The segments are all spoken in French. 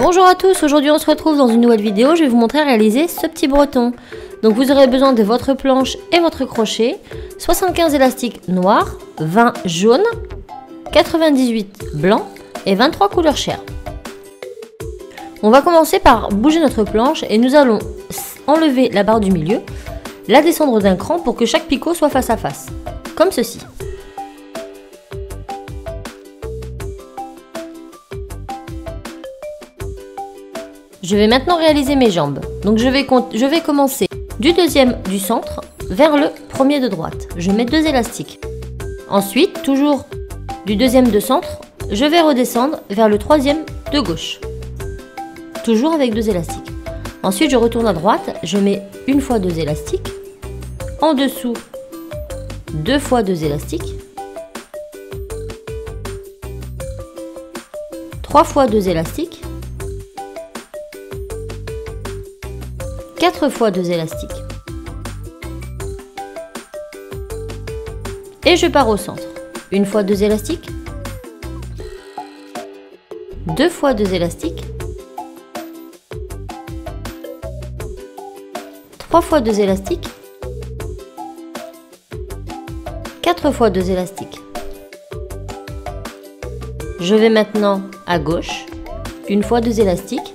Bonjour à tous, aujourd'hui on se retrouve dans une nouvelle vidéo, je vais vous montrer à réaliser ce petit breton. Donc vous aurez besoin de votre planche et votre crochet, 75 élastiques noirs, 20 jaunes, 98 blancs et 23 couleurs chair. On va commencer par bouger notre planche et nous allons enlever la barre du milieu, la descendre d'un cran pour que chaque picot soit face à face, comme ceci. Je vais maintenant réaliser mes jambes. Donc je vais commencer du deuxième du centre vers le premier de droite. Je mets 2 élastiques. Ensuite, toujours du deuxième de centre, je vais redescendre vers le troisième de gauche. Toujours avec 2 élastiques. Ensuite, je retourne à droite, je mets une fois 2 élastiques. En dessous, 2 fois 2 élastiques. 3 fois 2 élastiques. 4 fois 2 élastiques. Et je pars au centre. Une fois 2 élastiques. 2 fois 2 élastiques. 3 fois 2 élastiques. 4 fois 2 élastiques. Je vais maintenant à gauche. Une fois 2 élastiques.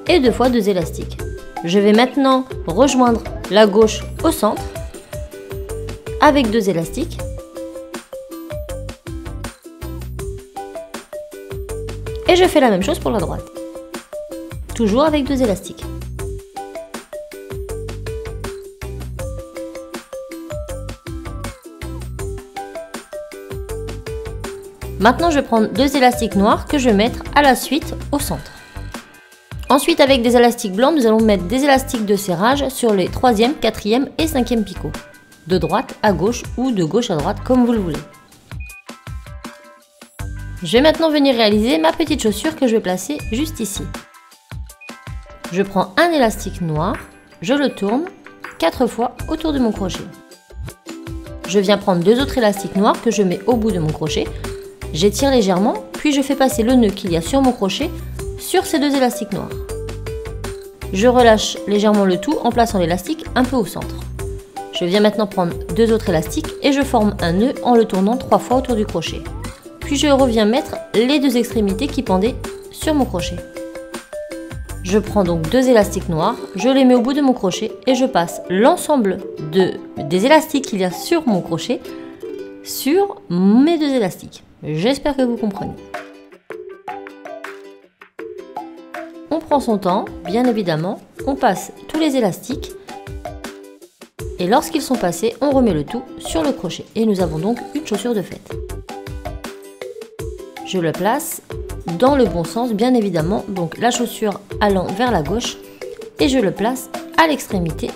Et 2 fois 2 élastiques. Je vais maintenant rejoindre la gauche au centre avec 2 élastiques. Et je fais la même chose pour la droite. Toujours avec 2 élastiques. Maintenant, je vais prendre 2 élastiques noirs que je vais mettre à la suite au centre. Ensuite, avec des élastiques blancs, nous allons mettre des élastiques de serrage sur les 3e, 4e et 5e picots. De droite à gauche ou de gauche à droite, comme vous le voulez. Je vais maintenant venir réaliser ma petite chaussure que je vais placer juste ici. Je prends un élastique noir, je le tourne 4 fois autour de mon crochet. Je viens prendre 2 autres élastiques noirs que je mets au bout de mon crochet. J'étire légèrement, puis je fais passer le nœud qu'il y a sur mon crochet sur ces 2 élastiques noirs. Je relâche légèrement le tout en plaçant l'élastique un peu au centre. Je viens maintenant prendre 2 autres élastiques et je forme un nœud en le tournant 3 fois autour du crochet. Puis je reviens mettre les 2 extrémités qui pendaient sur mon crochet. Je prends donc 2 élastiques noirs, je les mets au bout de mon crochet et je passe l'ensemble des élastiques qu'il y a sur mon crochet sur mes 2 élastiques. J'espère que vous comprenez. On prend son temps, bien évidemment, on passe tous les élastiques et lorsqu'ils sont passés, on remet le tout sur le crochet et nous avons donc une chaussure de fête. Je le place dans le bon sens, bien évidemment, donc la chaussure allant vers la gauche et je le place à l'extrémité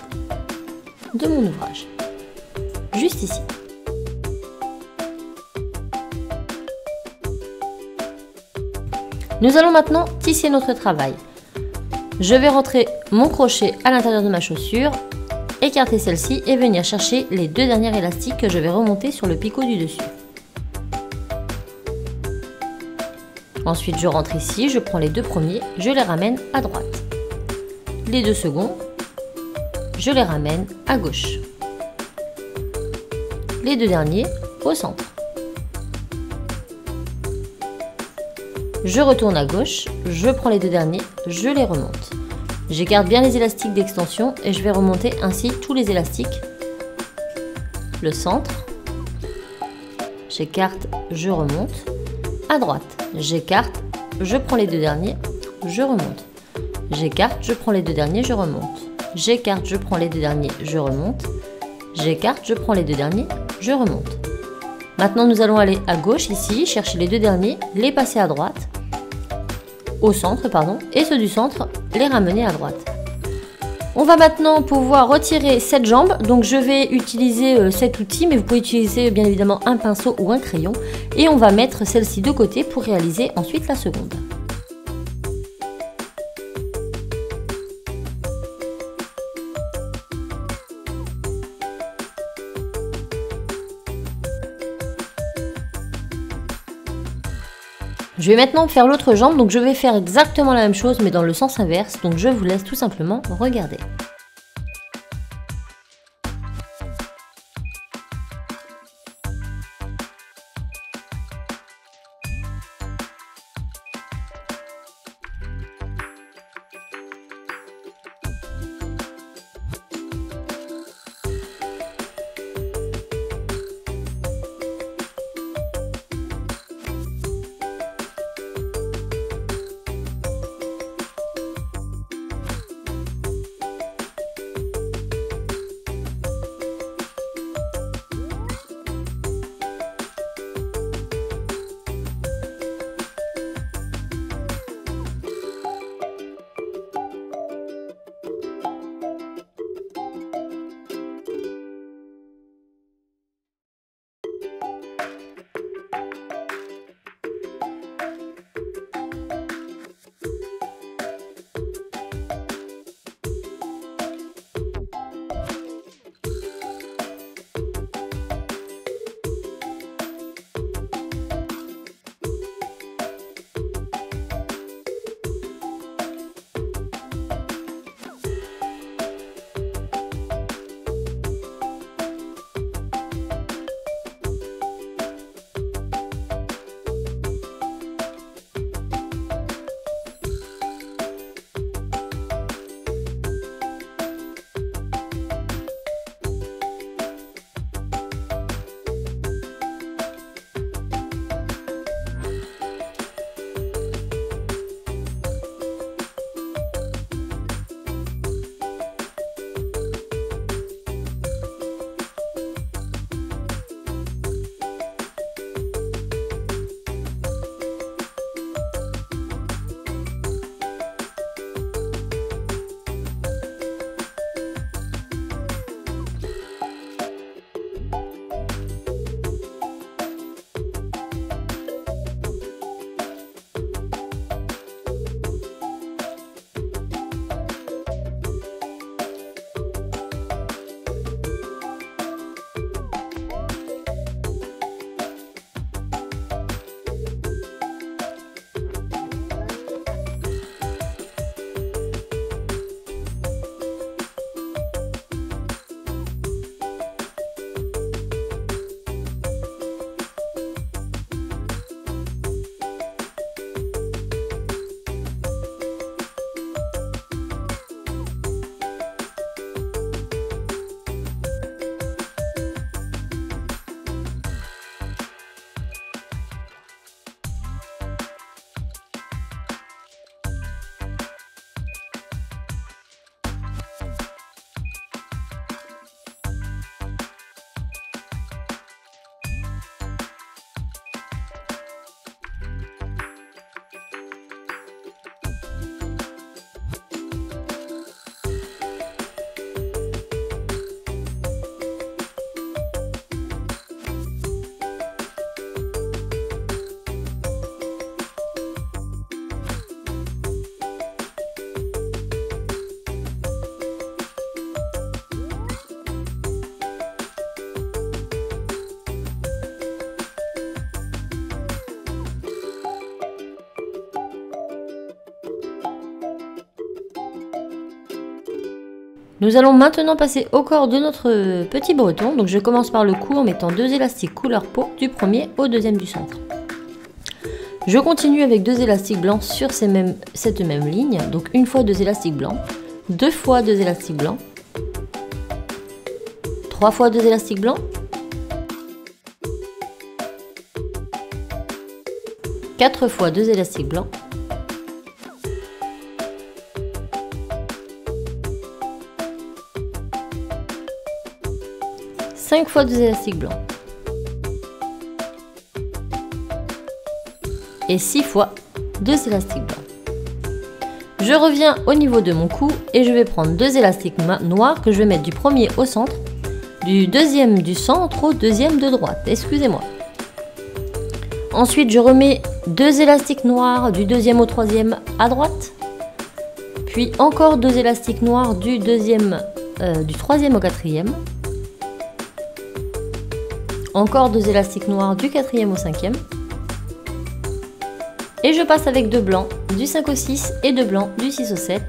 de mon ouvrage, juste ici. Nous allons maintenant tisser notre travail. Je vais rentrer mon crochet à l'intérieur de ma chaussure, écarter celle-ci et venir chercher les 2 derniers élastiques que je vais remonter sur le picot du dessus. Ensuite, je rentre ici, je prends les 2 premiers, je les ramène à droite. Les 2 seconds, je les ramène à gauche. Les 2 derniers au centre. Je retourne à gauche, je prends les 2 derniers, je les remonte. J'écarte bien les élastiques d'extension et je vais remonter ainsi tous les élastiques. Le centre, j'écarte, je remonte. À droite, j'écarte, je prends les 2 derniers, je remonte. J'écarte, je prends les 2 derniers, je remonte. J'écarte, je prends les 2 derniers, je remonte. J'écarte, je prends les 2 derniers, je remonte. Maintenant, nous allons aller à gauche ici, chercher les 2 derniers, les passer à droite, au centre, pardon, et ceux du centre, les ramener à droite. On va maintenant pouvoir retirer cette jambe, donc je vais utiliser cet outil, mais vous pouvez utiliser bien évidemment un pinceau ou un crayon, et on va mettre celle-ci de côté pour réaliser ensuite la seconde. Je vais maintenant faire l'autre jambe, donc je vais faire exactement la même chose mais dans le sens inverse, donc je vous laisse tout simplement regarder. Nous allons maintenant passer au corps de notre petit breton. Donc je commence par le cou en mettant 2 élastiques couleur peau du premier au deuxième du centre. Je continue avec 2 élastiques blancs sur cette même ligne. Donc une fois 2 élastiques blancs, 2 fois 2 élastiques blancs, 3 fois 2 élastiques blancs, 4 fois 2 élastiques blancs, 5 fois 2 élastiques blancs et 6 fois 2 élastiques blancs. Je reviens au niveau de mon cou et je vais prendre 2 élastiques noirs que je vais mettre du premier au centre, du deuxième du centre au deuxième de droite, excusez-moi. Ensuite je remets 2 élastiques noirs du deuxième au troisième à droite, puis encore 2 élastiques noirs du troisième au quatrième, encore 2 élastiques noirs du quatrième au cinquième, Et je passe avec 2 blancs du 5 au 6 et 2 blancs du 6 au 7.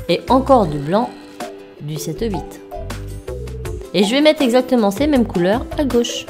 Et encore 2 blancs du 7 au 8. Et je vais mettre exactement ces mêmes couleurs à gauche.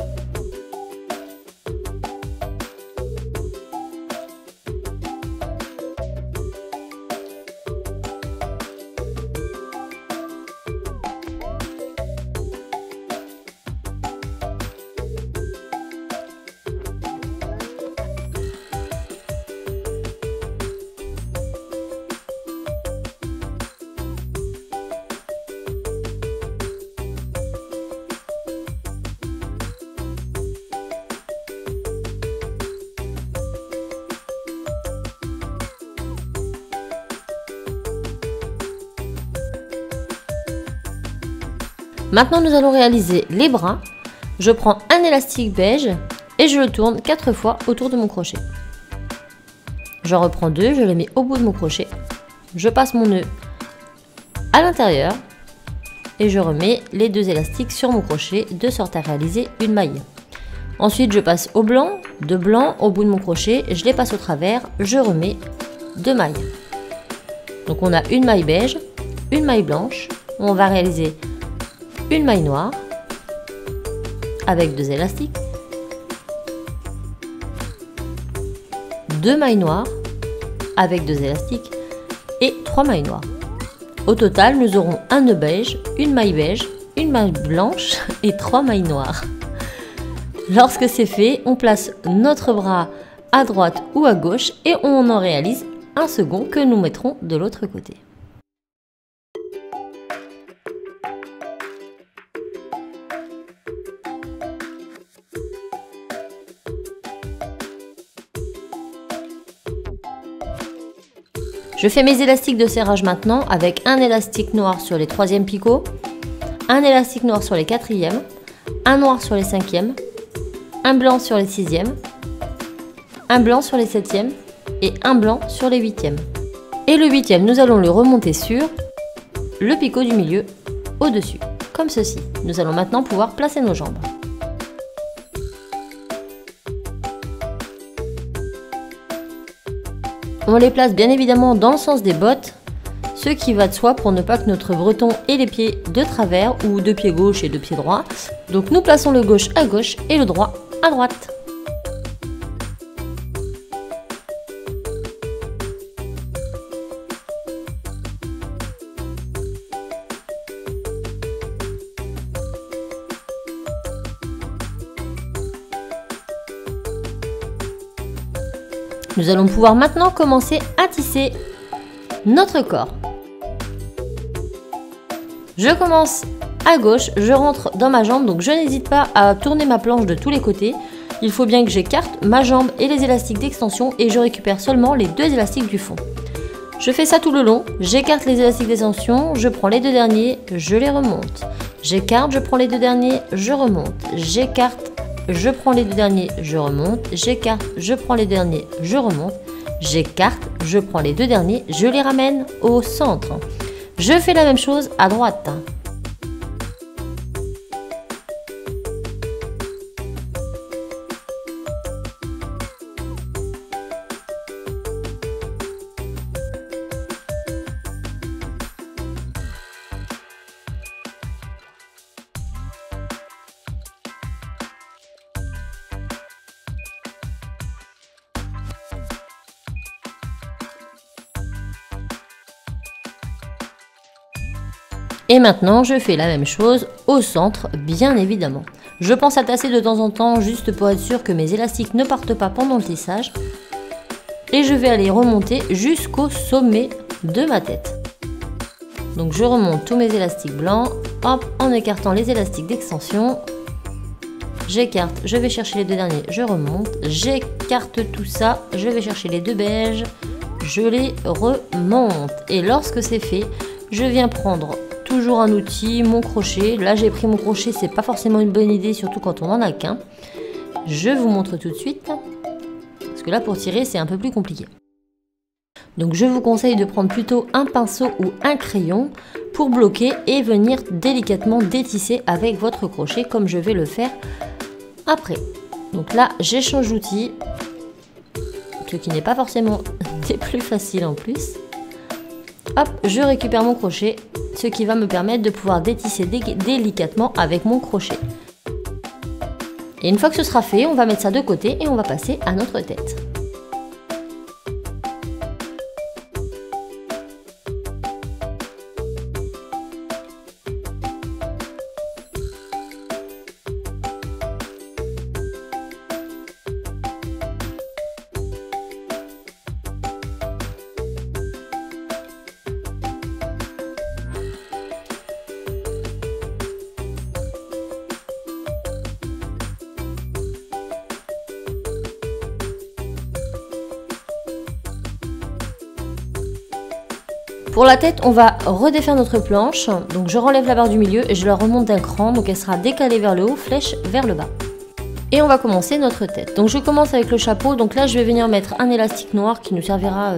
Maintenant, nous allons réaliser les bras. Je prends un élastique beige et je le tourne 4 fois autour de mon crochet. J'en reprends 2, je les mets au bout de mon crochet. Je passe mon nœud à l'intérieur et je remets les 2 élastiques sur mon crochet de sorte à réaliser une maille. Ensuite, je passe au blanc, 2 blancs au bout de mon crochet, je les passe au travers, je remets 2 mailles. Donc on a une maille beige, une maille blanche. On va réaliser une maille noire avec 2 élastiques, 2 mailles noires avec 2 élastiques et 3 mailles noires. Au total, nous aurons un nœud beige, une maille blanche et 3 mailles noires. Lorsque c'est fait, on place notre bras à droite ou à gauche et on en réalise un second que nous mettrons de l'autre côté. Je fais mes élastiques de serrage maintenant avec un élastique noir sur les 3e picots, un élastique noir sur les 4e, un noir sur les 5e, un blanc sur les 6e, un blanc sur les 7e et un blanc sur les 8e. Et le 8e, nous allons le remonter sur le picot du milieu au-dessus, comme ceci. Nous allons maintenant pouvoir placer nos jambes. On les place bien évidemment dans le sens des bottes, ce qui va de soi pour ne pas que notre breton ait les pieds de travers ou de pied gauche et de pied droit. Donc nous plaçons le gauche à gauche et le droit à droite. Nous allons pouvoir maintenant commencer à tisser notre corps. Je commence à gauche, je rentre dans ma jambe, donc je n'hésite pas à tourner ma planche de tous les côtés. Il faut bien que j'écarte ma jambe et les élastiques d'extension et je récupère seulement les 2 élastiques du fond. Je fais ça tout le long, j'écarte les élastiques d'extension, je prends les 2 derniers, je les remonte. J'écarte, je prends les 2 derniers, je remonte. J'écarte, je prends les 2 derniers, je remonte, j'écarte, je prends les derniers, je remonte, j'écarte, je prends les 2 derniers, je les ramène au centre. Je fais la même chose à droite. Et maintenant, je fais la même chose au centre, bien évidemment. Je pense à tasser de temps en temps, juste pour être sûr que mes élastiques ne partent pas pendant le tissage. Et je vais aller remonter jusqu'au sommet de ma tête. Donc je remonte tous mes élastiques blancs, hop, en écartant les élastiques d'extension. J'écarte, je vais chercher les 2 derniers, je remonte. J'écarte tout ça, je vais chercher les 2 beiges, je les remonte. Et lorsque c'est fait, je viens prendre toujours un outil, mon crochet. Là j'ai pris mon crochet, c'est pas forcément une bonne idée, surtout quand on en a qu'un. Je vous montre tout de suite, parce que là pour tirer c'est un peu plus compliqué. Donc je vous conseille de prendre plutôt un pinceau ou un crayon pour bloquer et venir délicatement détisser avec votre crochet comme je vais le faire après. Donc là j'échange d'outils. ce qui n'est pas forcément des plus faciles en plus. Hop, je récupère mon crochet, ce qui va me permettre de pouvoir détisser délicatement avec mon crochet. Et une fois que ce sera fait, on va mettre ça de côté et on va passer à notre tête. Pour la tête, on va redéfaire notre planche. Donc je relève la barre du milieu et je la remonte d'un cran. Donc elle sera décalée vers le haut, flèche vers le bas. Et on va commencer notre tête. Donc je commence avec le chapeau. Donc là, je vais venir mettre un élastique noir qui nous servira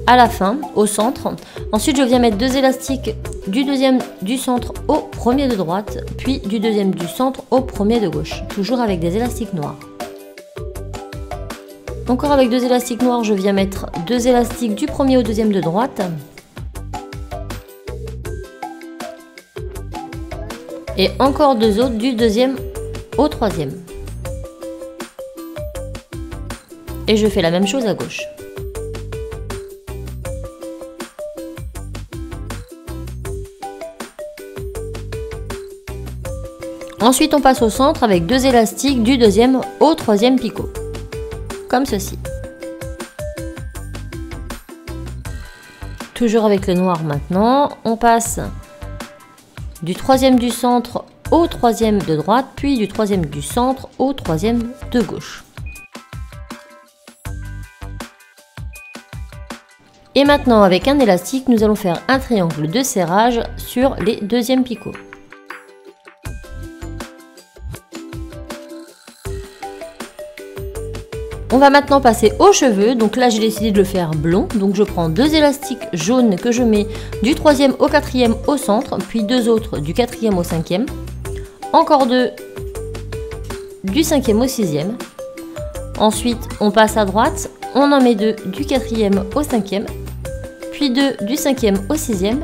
à la fin, au centre. Ensuite, je viens mettre 2 élastiques du deuxième du centre au premier de droite, puis du deuxième du centre au premier de gauche. Toujours avec des élastiques noirs. Encore avec 2 élastiques noirs, je viens mettre 2 élastiques du premier au deuxième de droite. Et encore 2 autres du deuxième au troisième. Et je fais la même chose à gauche. Ensuite, on passe au centre avec 2 élastiques du deuxième au troisième picot. Comme ceci. Toujours avec le noir maintenant, on passe du troisième du centre au troisième de droite, puis du troisième du centre au troisième de gauche. Et maintenant, avec un élastique, nous allons faire un triangle de serrage sur les deuxièmes picots. On va maintenant passer aux cheveux, donc là j'ai décidé de le faire blond, donc je prends 2 élastiques jaunes que je mets du 3e au 4e au centre, puis 2 autres du 4e au 5e, encore 2 du 5e au 6e, ensuite on passe à droite, on en met 2 du 4e au 5e, puis 2 du 5e au 6e,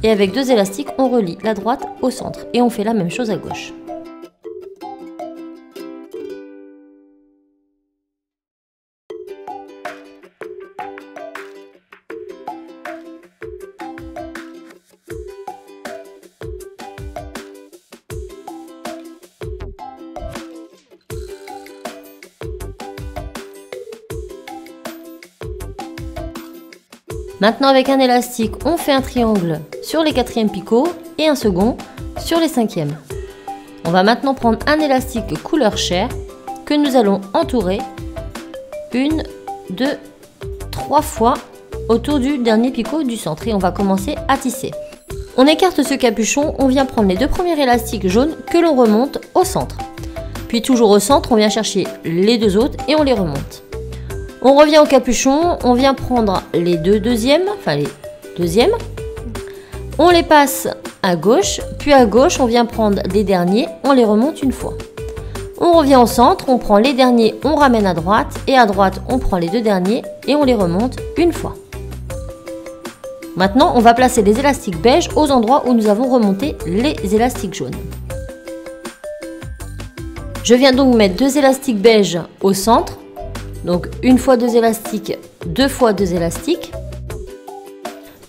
et avec 2 élastiques on relie la droite au centre, et on fait la même chose à gauche. Maintenant, avec un élastique, on fait un triangle sur les 4e picots et un second sur les 5e. On va maintenant prendre un élastique couleur chair que nous allons entourer 1, 2, 3 fois autour du dernier picot du centre et on va commencer à tisser. On écarte ce capuchon, on vient prendre les 2 premiers élastiques jaunes que l'on remonte au centre. Puis toujours au centre, on vient chercher les 2 autres et on les remonte. On revient au capuchon, on vient prendre les 2 deuxièmes, on les passe à gauche, puis à gauche on vient prendre les derniers, on les remonte une fois. On revient au centre, on prend les derniers, on ramène à droite, et à droite on prend les 2 derniers et on les remonte une fois. Maintenant on va placer les élastiques beige aux endroits où nous avons remonté les élastiques jaunes. Je viens donc mettre 2 élastiques beige au centre. Donc une fois 2 élastiques, 2 fois 2 élastiques.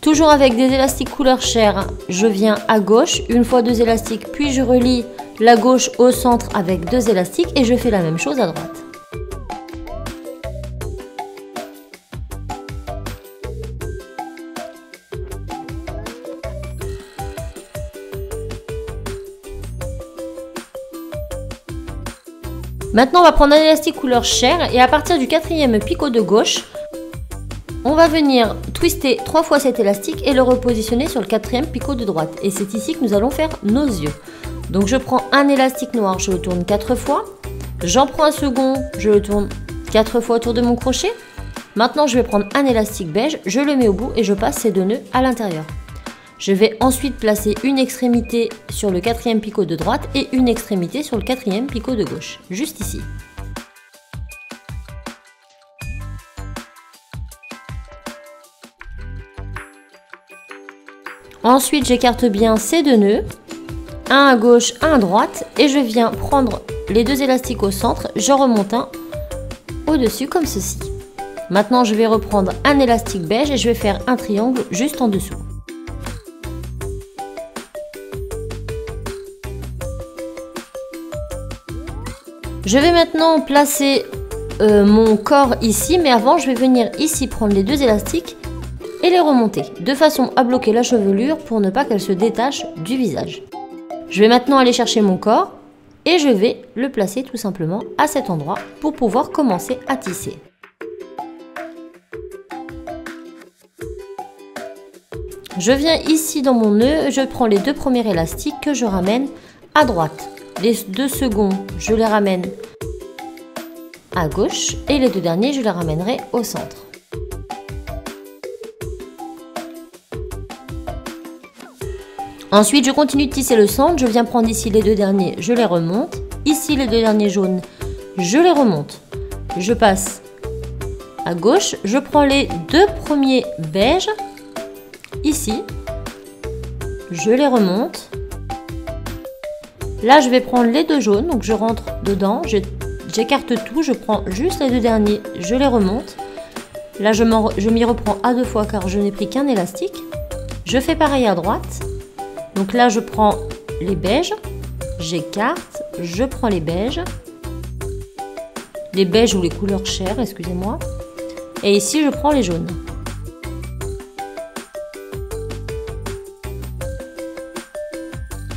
Toujours avec des élastiques couleur chair, je viens à gauche, une fois 2 élastiques, puis je relie la gauche au centre avec 2 élastiques et je fais la même chose à droite. Maintenant, on va prendre un élastique couleur chair et à partir du 4e picot de gauche, on va venir twister 3 fois cet élastique et le repositionner sur le 4e picot de droite. Et c'est ici que nous allons faire nos yeux. Donc je prends un élastique noir, je le tourne 4 fois. J'en prends un second, je le tourne 4 fois autour de mon crochet. Maintenant, je vais prendre un élastique beige, je le mets au bout et je passe ces 2 nœuds à l'intérieur. Je vais ensuite placer une extrémité sur le 4e picot de droite et une extrémité sur le 4e picot de gauche, juste ici. Ensuite, j'écarte bien ces deux nœuds, un à gauche, un à droite, et je viens prendre les deux élastiques au centre, j'en remonte un au-dessus comme ceci. Maintenant, je vais reprendre un élastique beige et je vais faire un triangle juste en dessous. Je vais maintenant placer mon corps ici, mais avant, je vais venir ici prendre les deux élastiques et les remonter, de façon à bloquer la chevelure pour ne pas qu'elle se détache du visage. Je vais maintenant aller chercher mon corps et je vais le placer tout simplement à cet endroit pour pouvoir commencer à tisser. Je viens ici dans mon nœud, je prends les deux premiers élastiques que je ramène à droite. Les deux seconds, je les ramène à gauche et les deux derniers, je les ramènerai au centre. Ensuite, je continue de tisser le centre, je viens prendre ici les deux derniers, je les remonte. Ici, les deux derniers jaunes, je les remonte. Je passe à gauche, je prends les deux premiers beiges, ici, je les remonte. Là, je vais prendre les deux jaunes, donc je rentre dedans, j'écarte tout, je prends juste les deux derniers, je les remonte. Là, je m'y reprends à deux fois car je n'ai pris qu'un élastique. Je fais pareil à droite. Donc là, je prends les beiges, j'écarte, je prends les beiges ou les couleurs chères, excusez-moi. Et ici, je prends les jaunes.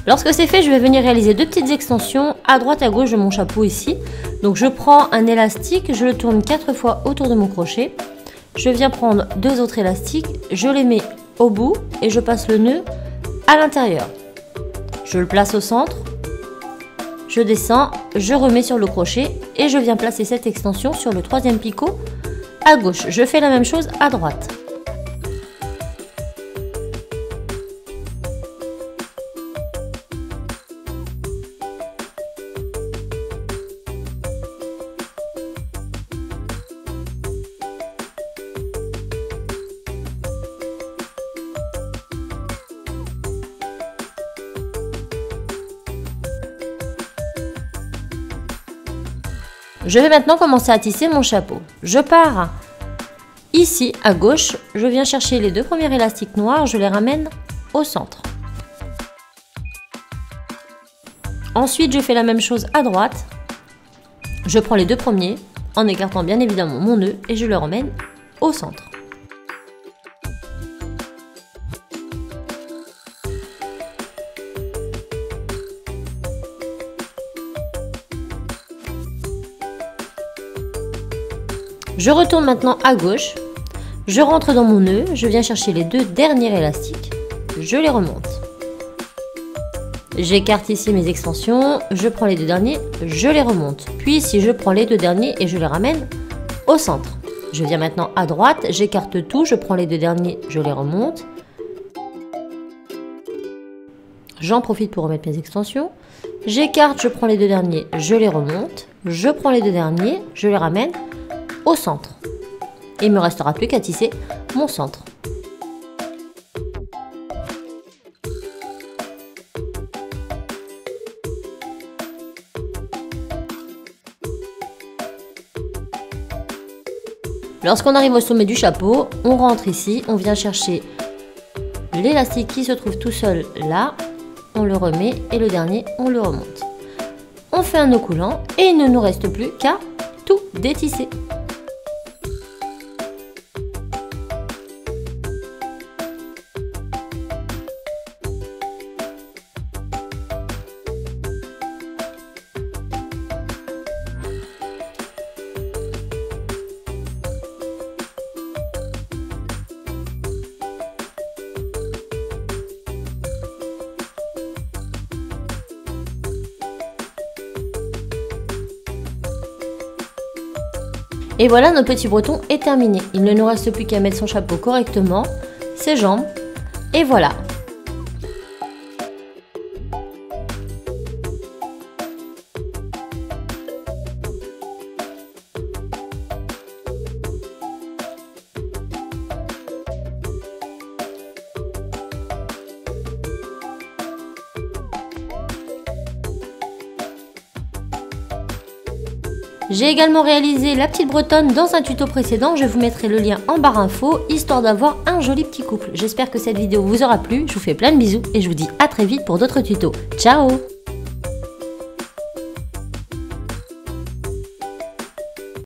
Lorsque c'est fait, je vais venir réaliser deux petites extensions à droite et à gauche de mon chapeau ici. Donc je prends un élastique, je le tourne 4 fois autour de mon crochet. Je viens prendre deux autres élastiques, je les mets au bout et je passe le nœud à l'intérieur. Je le place au centre, je descends, je remets sur le crochet et je viens placer cette extension sur le troisième picot à gauche. Je fais la même chose à droite. Je vais maintenant commencer à tisser mon chapeau. Je pars ici à gauche, je viens chercher les deux premiers élastiques noirs, je les ramène au centre. Ensuite, je fais la même chose à droite. Je prends les deux premiers en écartant bien évidemment mon nœud et je le ramène au centre. Je retourne maintenant à gauche, je rentre dans mon nœud, je viens chercher les deux derniers élastiques, je les remonte. J'écarte ici mes extensions, je prends les deux derniers, je les remonte. Puis ici, je prends les deux derniers et je les ramène au centre. Je viens maintenant à droite, j'écarte tout, je prends les deux derniers, je les remonte. J'en profite pour remettre mes extensions. J'écarte, je prends les deux derniers, je les remonte. Je prends les deux derniers, je les ramène au centre. Et il ne me restera plus qu'à tisser mon centre. Lorsqu'on arrive au sommet du chapeau, on rentre ici, on vient chercher l'élastique qui se trouve tout seul là, on le remet et le dernier, on le remonte. On fait un nœud coulant et il ne nous reste plus qu'à tout détisser. Et voilà, notre petit breton est terminé. Il ne nous reste plus qu'à mettre son chapeau correctement, ses jambes, et voilà. J'ai également réalisé la petite bretonne dans un tuto précédent, je vous mettrai le lien en barre info, histoire d'avoir un joli petit couple. J'espère que cette vidéo vous aura plu, je vous fais plein de bisous et je vous dis à très vite pour d'autres tutos. Ciao!